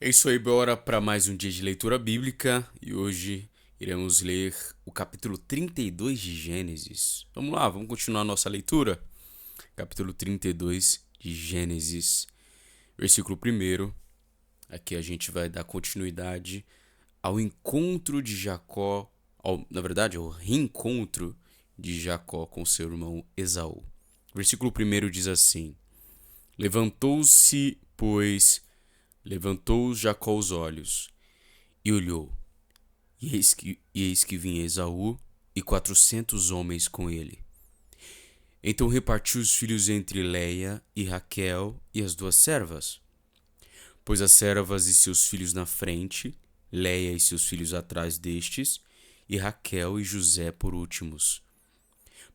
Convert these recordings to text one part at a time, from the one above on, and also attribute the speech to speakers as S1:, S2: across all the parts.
S1: É isso aí, bora para mais um dia de leitura bíblica e hoje iremos ler o capítulo 32 de Gênesis. Vamos lá, vamos continuar a nossa leitura? Capítulo 32 de Gênesis, versículo 1. Aqui a gente vai dar continuidade ao encontro de Jacó, ao reencontro de Jacó com seu irmão Esaú. Versículo 1 diz assim: Levantou-se, pois, levantou Jacó os olhos e olhou, e eis que vinha Esaú e 400 homens com ele. Então repartiu os filhos entre Leia e Raquel e as duas servas. Pôs as servas e seus filhos na frente, Leia e seus filhos atrás destes, e Raquel e José por últimos.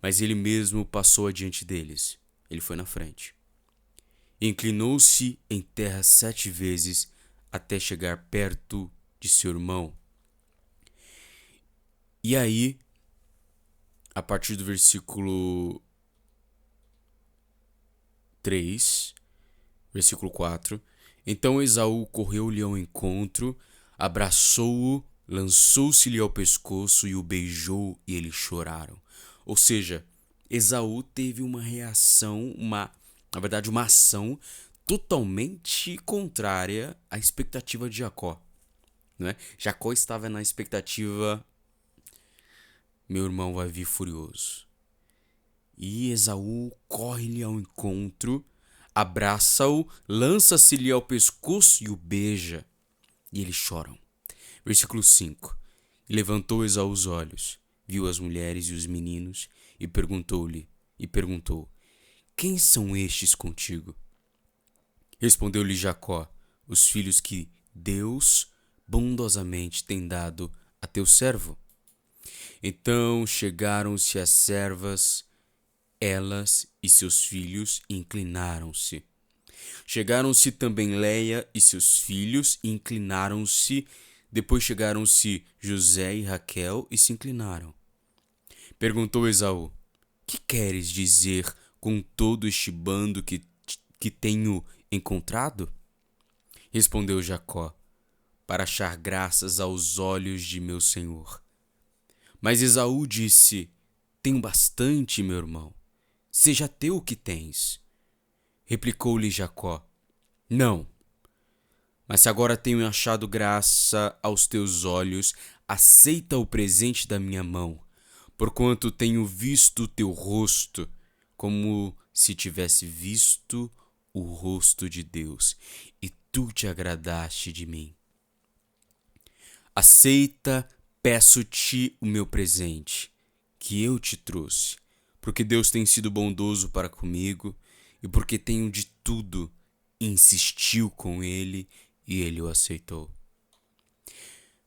S1: Mas ele mesmo passou adiante deles. Ele foi na frente. Inclinou-se em terra 7 vezes até chegar perto de seu irmão. E aí, a partir do versículo 3, versículo 4, então Esaú correu-lhe ao encontro, abraçou-o, lançou-se-lhe ao pescoço e o beijou, e eles choraram. Ou seja, Esaú teve uma reação, uma ação totalmente contrária à expectativa de Jacó, né? Jacó estava na expectativa: meu irmão vai vir furioso. E Esaú corre-lhe ao encontro, abraça-o, lança-se-lhe ao pescoço e o beija. E eles choram. Versículo 5. E levantou Esaú os olhos, viu as mulheres e os meninos, e perguntou: Quem são estes contigo? Respondeu-lhe Jacó: Os filhos que Deus bondosamente tem dado a teu servo. Então chegaram-se as servas, elas e seus filhos, e inclinaram-se. Chegaram-se também Leia e seus filhos, e inclinaram-se. Depois chegaram-se José e Raquel, e se inclinaram. Perguntou Esaú: Que queres dizer com todo este bando que tenho encontrado? Respondeu Jacó: Para achar graças aos olhos de meu senhor. Mas Esaú disse: Tenho bastante, meu irmão. Seja teu o que tens. Replicou-lhe Jacó: Não, mas se agora tenho achado graça aos teus olhos, aceita o presente da minha mão, porquanto tenho visto o teu rosto, como se tivesse visto o rosto de Deus, e tu te agradaste de mim. Aceita, peço-te o meu presente, que eu te trouxe, porque Deus tem sido bondoso para comigo, e porque tenho de tudo. Insistiu com ele, e ele o aceitou.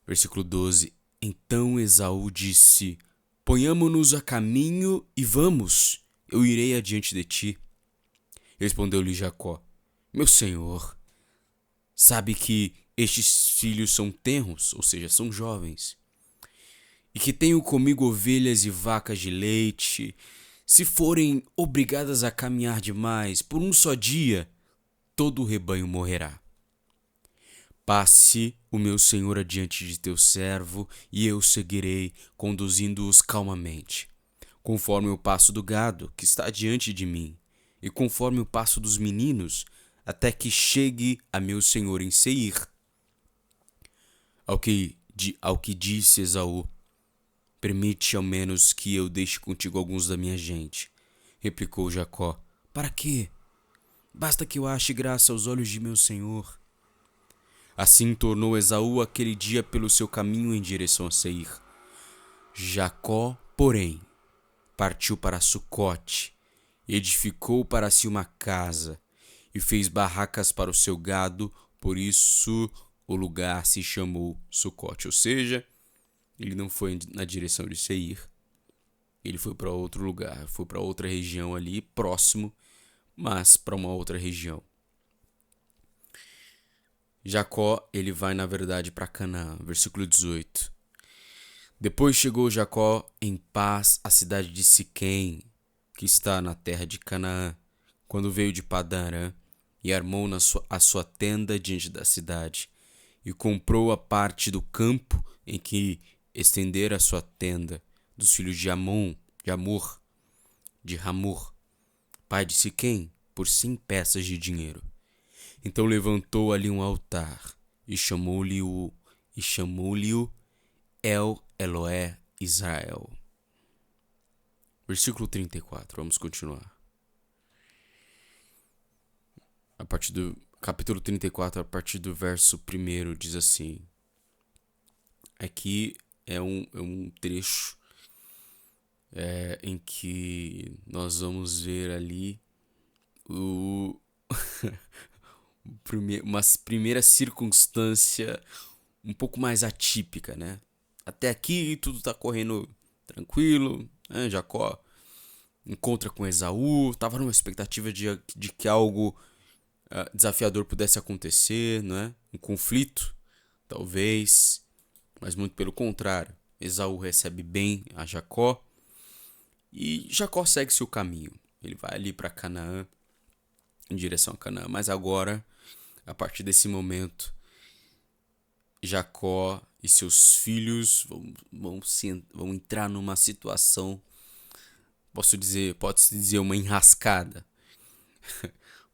S1: Versículo 12. Então Esaú disse: Ponhamo-nos a caminho e vamos, eu irei adiante de ti. Respondeu-lhe Jacó: Meu senhor, sabe que estes filhos são tenros, ou seja, são jovens, e que tenho comigo ovelhas e vacas de leite. Se forem obrigadas a caminhar demais por um só dia, todo o rebanho morrerá. Passe o meu senhor adiante de teu servo, e eu seguirei, conduzindo-os calmamente, conforme o passo do gado que está diante de mim, e conforme o passo dos meninos, até que chegue a meu senhor em Seir. Ao que disse Esaú: Permite ao menos que eu deixe contigo alguns da minha gente. Replicou Jacó: Para quê? Basta que eu ache graça aos olhos de meu senhor. Assim tornou Esaú aquele dia pelo seu caminho em direção a Seir. Jacó, porém, partiu para Sucote, edificou para si uma casa e fez barracas para o seu gado, por isso o lugar se chamou Sucote. Ou seja, ele não foi na direção de Seir, ele foi para outro lugar, foi para outra região ali, próximo, mas para uma outra região. Jacó, ele vai na verdade para Canaã, versículo 18. Depois chegou Jacó em paz à cidade de Siquém, que está na terra de Canaã, quando veio de Padã Arã, e armou a sua tenda diante da cidade. e comprou a parte do campo em que estendera a sua tenda, dos filhos de Amon, de Ramor, pai de Siquém, por 100 peças de dinheiro. Então levantou ali um altar e chamou-lhe-o El Eloé Israel. Versículo 34, vamos continuar. A partir do capítulo 34, a partir do verso 1, diz assim. Aqui é um trecho em que nós vamos ver ali uma primeira circunstância um pouco mais atípica, né? Até aqui tudo tá correndo tranquilo, né? Jacó encontra com Esaú, tava numa expectativa de que algo desafiador pudesse acontecer, né? Um conflito, talvez, mas muito pelo contrário. Esaú recebe bem a Jacó e Jacó segue seu caminho. Ele vai ali para Canaã, em direção a Canaã, mas agora, a partir desse momento, Jacó e seus filhos vão entrar numa situação, pode-se dizer uma enrascada.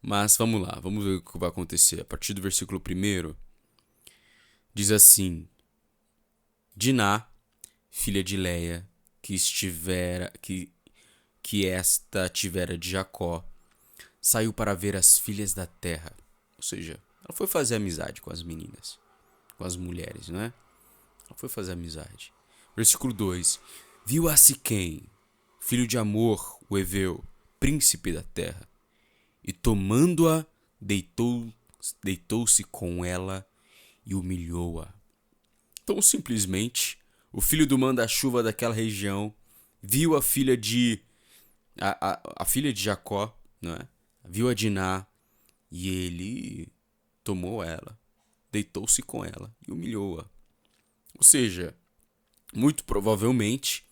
S1: Mas vamos lá, vamos ver o que vai acontecer. A partir do versículo 1, diz assim: Diná, filha de Leia, que esta tivera de Jacó, saiu para ver as filhas da terra. Ou seja, ela foi fazer amizade com as meninas, com as mulheres, não é? Ela foi fazer amizade. Versículo 2: Viu a Siquém, filho de Amor, o Eveu, príncipe da terra, e tomando-a, deitou-se com ela e humilhou-a. Então, simplesmente, o filho do manda-chuva daquela região viu a filha de Jacó, não é? Viu a Diná e ele tomou ela, deitou-se com ela e humilhou-a. Ou seja, muito provavelmente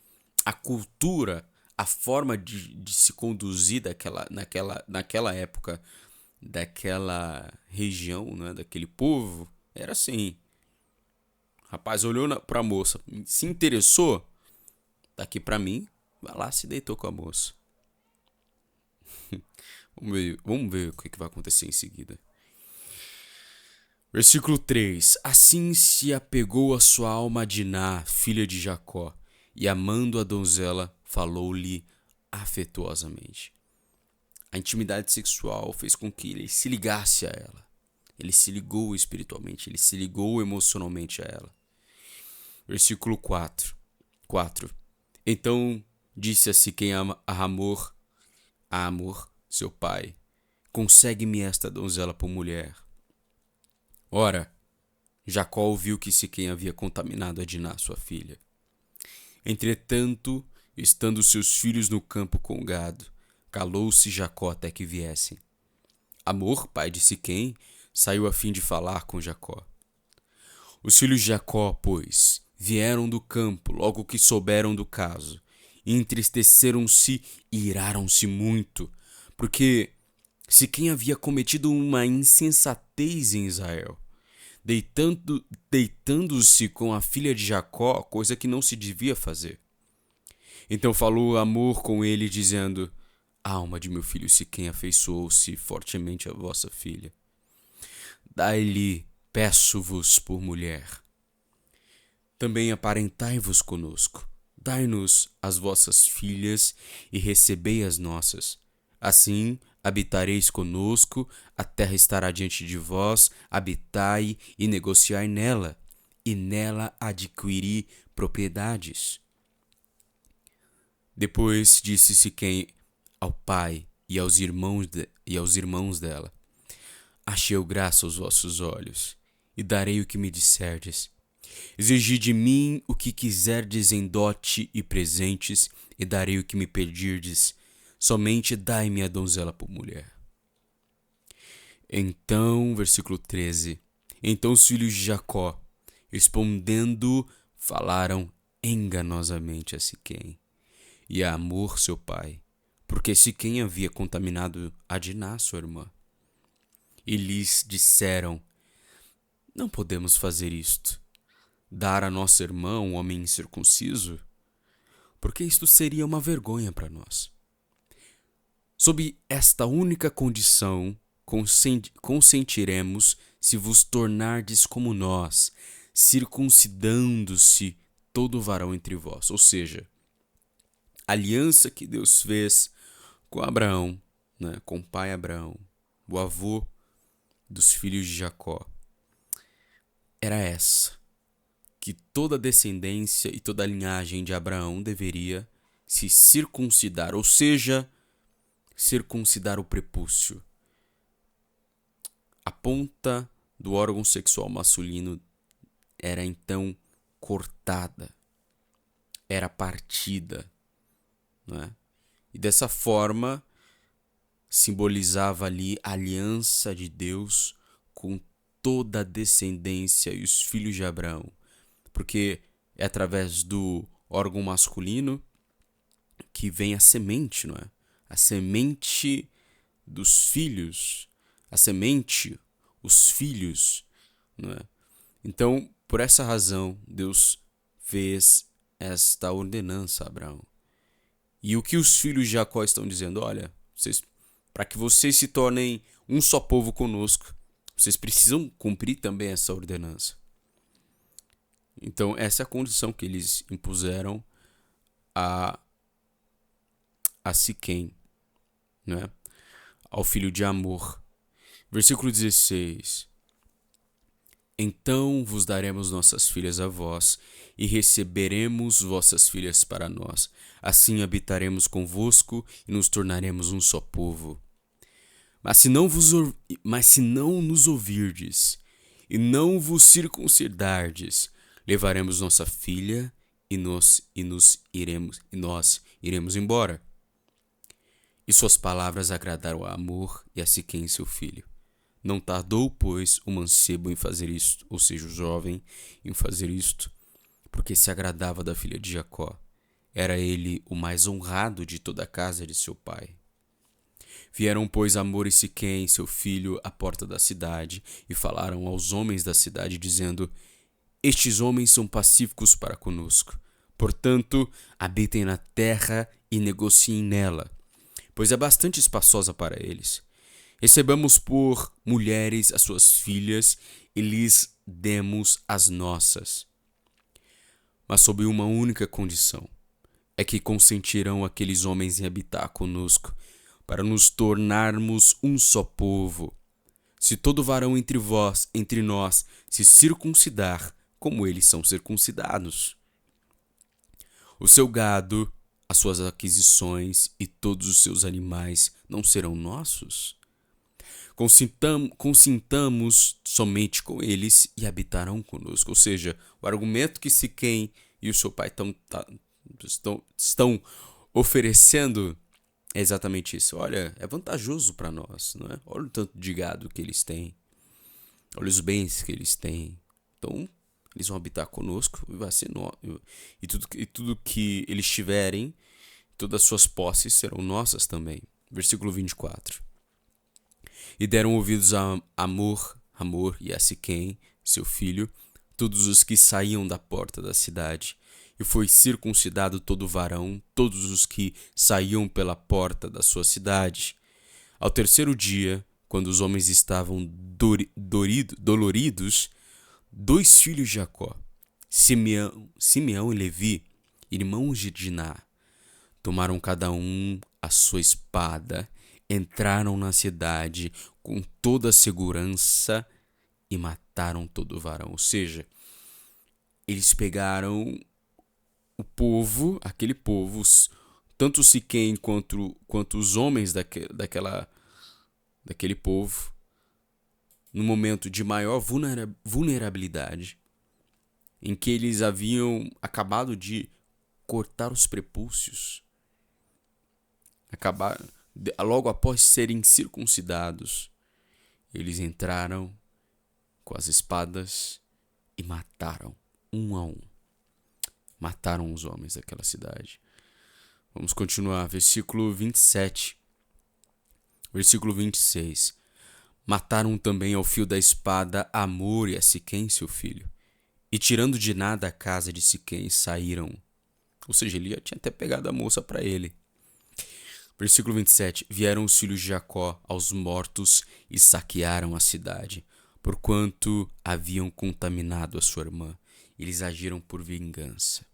S1: a cultura, a forma de se conduzir naquela época, daquela região, né, daquele povo, era assim. O rapaz olhou para a moça, se interessou, daqui para mim, vai lá, se deitou com a moça. Vamos ver o que vai acontecer em seguida. Versículo 3: Assim se apegou a sua alma a Diná, filha de Jacó, e amando a donzela, falou-lhe afetuosamente. A intimidade sexual fez com que ele se ligasse a ela. Ele se ligou espiritualmente, ele se ligou emocionalmente a ela. Versículo 4. Então disse a Siquém a Amor, seu pai: Consegue-me esta donzela por mulher. Ora, Jacó ouviu que Siquém havia contaminado a Diná, sua filha. Entretanto, estando seus filhos no campo com o gado, calou-se Jacó até que viessem. Amor, pai de Siquém, saiu a fim de falar com Jacó. Os filhos de Jacó, pois, vieram do campo logo que souberam do caso, e entristeceram-se e iraram-se muito, porque Siquém havia cometido uma insensatez em Israel, deitando-se com a filha de Jacó, coisa que não se devia fazer. Então falou Amor com ele, dizendo: A alma de meu filho Siquém afeiçoou-se fortemente a vossa filha. Dai-lhe, peço-vos por mulher. Também aparentai-vos conosco. Dai-nos as vossas filhas e recebei as nossas. Assim habitareis conosco, a terra estará diante de vós, habitai e negociai nela, e nela adquiri propriedades. Depois disse Siquém ao pai e aos irmãos dela: Achei graça aos vossos olhos, e darei o que me disserdes. Exigi de mim o que quiserdes em dote e presentes, e darei o que me pedirdes. Somente dai-me a donzela por mulher. Então, versículo 13. Então os filhos de Jacó, respondendo, falaram enganosamente a Siquém e a Amor, seu pai, porque Siquém havia contaminado a Diná, sua irmã. E lhes disseram: não podemos fazer isto, dar a nosso irmão, um homem incircunciso, porque isto seria uma vergonha para nós. Sob esta única condição, consentiremos se vos tornardes como nós, circuncidando-se todo varão entre vós. Ou seja, a aliança que Deus fez com Abraão, né, com o pai Abraão, o avô dos filhos de Jacó, era essa, que toda a descendência e toda a linhagem de Abraão deveria se circuncidar, ou seja, circuncidar o prepúcio. A ponta do órgão sexual masculino era então cortada, era partida, né? E dessa forma simbolizava ali a aliança de Deus com toda a descendência e os filhos de Abraão, porque é através do órgão masculino que vem a semente, não é? A semente dos filhos, a semente, os filhos, não é? Então, por essa razão, Deus fez esta ordenança a Abraão. E o que os filhos de Jacó estão dizendo? Olha, para que vocês se tornem um só povo conosco, vocês precisam cumprir também essa ordenança. Então, essa é a condição que eles impuseram a Siquém, né? Ao filho de Amor. Versículo 16. Então vos daremos nossas filhas a vós, e receberemos vossas filhas para nós. Assim habitaremos convosco e nos tornaremos um só povo. Mas se não nos ouvirdes e não vos circuncidardes, levaremos nossa filha e nós iremos embora. E suas palavras agradaram a Amor e a Siquém seu filho. Não tardou, pois, o mancebo em fazer isto, ou seja, o jovem em fazer isto, porque se agradava da filha de Jacó. Era ele o mais honrado de toda a casa de seu pai. Vieram, pois, Amor e Siquém, seu filho, à porta da cidade, e falaram aos homens da cidade, dizendo: Estes homens são pacíficos para conosco. Portanto, habitem na terra e negociem nela, pois é bastante espaçosa para eles. Recebamos por mulheres as suas filhas e lhes demos as nossas. Mas sob uma única condição, é que consentirão aqueles homens em habitar conosco, para nos tornarmos um só povo. Se todo varão entre nós, se circuncidar, como eles são circuncidados. O seu gado, as suas aquisições e todos os seus animais não serão nossos? Consintamos somente com eles e habitarão conosco. Ou seja, o argumento que Siquém e o seu pai estão oferecendo é exatamente isso. Olha, é vantajoso para nós, não é? Olha o tanto de gado que eles têm. Olha os bens que eles têm. Então, eles vão habitar conosco e vai ser e tudo que eles tiverem, todas as suas posses serão nossas também. Versículo 24. E deram ouvidos a Amor e a Siquém, seu filho, todos os que saíam da porta da cidade. E foi circuncidado todo varão, todos os que saíam pela porta da sua cidade. Ao terceiro dia, quando os homens estavam doloridos, 2 filhos de Jacó, Simeão e Levi, irmãos de Diná, tomaram cada um a sua espada, entraram na cidade com toda a segurança e mataram todo o varão. Ou seja, eles pegaram o povo, aquele povo, tanto Siquém quanto os homens daquele povo, no momento de maior vulnerabilidade, em que eles haviam acabado de cortar os prepúcios, logo após serem circuncidados, eles entraram com as espadas e mataram um a um. Mataram os homens daquela cidade. Vamos continuar, versículo 27. Versículo 26. Mataram também ao fio da espada a Amor e a Siquém, seu filho. E tirando de nada a casa de Siquém, saíram. Ou seja, ele já tinha até pegado a moça para ele. Versículo 27. Vieram os filhos de Jacó aos mortos e saquearam a cidade, porquanto haviam contaminado a sua irmã. Eles agiram por vingança.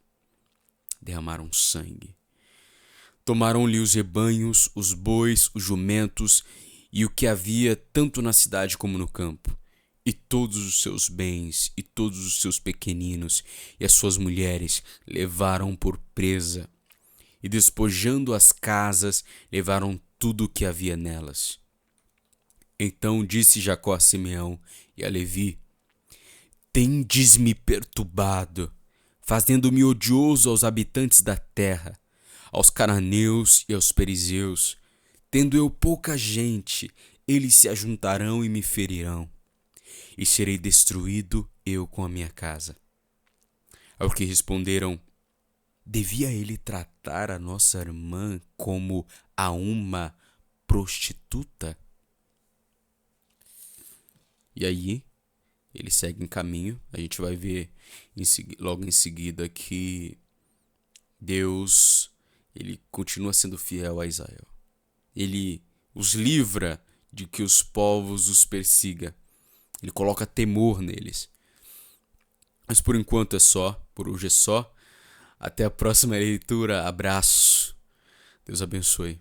S1: Derramaram sangue. Tomaram-lhe os rebanhos, os bois, os jumentos e o que havia tanto na cidade como no campo, e todos os seus bens, e todos os seus pequeninos, e as suas mulheres levaram por presa, e despojando as casas, levaram tudo o que havia nelas. Então disse Jacó a Simeão e a Levi: Tendes-me perturbado, fazendo-me odioso aos habitantes da terra, aos cananeus e aos perizeus. Tendo eu pouca gente, eles se ajuntarão e me ferirão, e serei destruído eu com a minha casa. Ao que responderam: Devia ele tratar a nossa irmã como a uma prostituta? E aí, ele segue em caminho. A gente vai ver logo em seguida que Deus, ele continua sendo fiel a Israel. Ele os livra de que os povos os persiga. Ele coloca temor neles. Mas por enquanto é só, por hoje é só. Até a próxima leitura. Abraço. Deus abençoe.